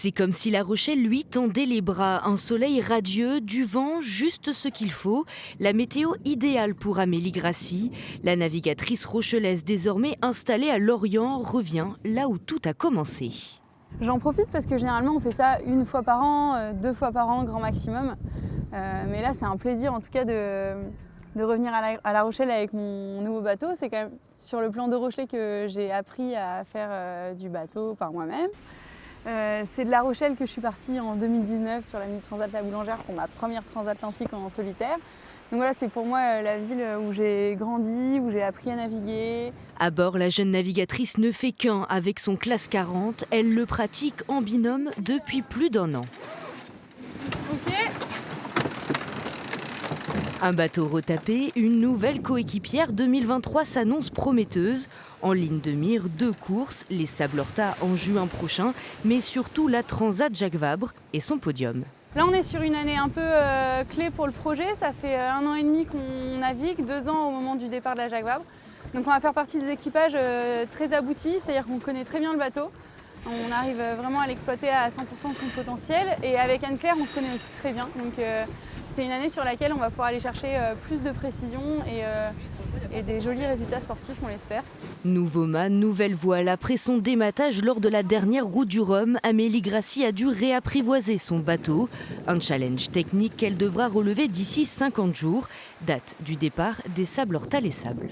C'est comme si La Rochelle lui tendait les bras. Un soleil radieux, du vent, juste ce qu'il faut. La météo idéale pour Amélie Grassi. La navigatrice rochelaise désormais installée à Lorient revient là où tout a commencé. J'en profite parce que généralement on fait ça une fois par an, 2 fois par an grand maximum. Mais là c'est un plaisir en tout cas de revenir à La Rochelle avec mon nouveau bateau. C'est quand même sur le plan de Rochelet que j'ai appris à faire du bateau par moi-même. C'est de La Rochelle que je suis partie en 2019 sur la Mini Transat La Boulangère pour ma première transatlantique en solitaire. Donc voilà, c'est pour moi la ville où j'ai grandi, où j'ai appris à naviguer. À bord, la jeune navigatrice ne fait qu'un avec son classe 40. Elle le pratique en binôme depuis plus d'1 an. Ok. Un bateau retapé, une nouvelle coéquipière 2023 s'annonce prometteuse. En ligne de mire, 2 courses, les Sables Horta en juin prochain, mais surtout la Transat Jacques Vabre et son podium. Là, on est sur une année un peu clé pour le projet. Ça fait 1 an et demi qu'on navigue, 2 ans au moment du départ de la Jacques Vabre. Donc on va faire partie des équipages très aboutis, c'est-à-dire qu'on connaît très bien le bateau. On arrive vraiment à l'exploiter à 100% de son potentiel. Et avec Anne-Claire, on se connaît aussi très bien. Donc c'est une année sur laquelle on va pouvoir aller chercher plus de précision et des jolis résultats sportifs, on l'espère. Nouveau mât, nouvelle voile. Après son dématage lors de la dernière Route du Rhum, Amélie Grassi a dû réapprivoiser son bateau. Un challenge technique qu'elle devra relever d'ici 50 jours, date du départ des Sables Horta les Sables.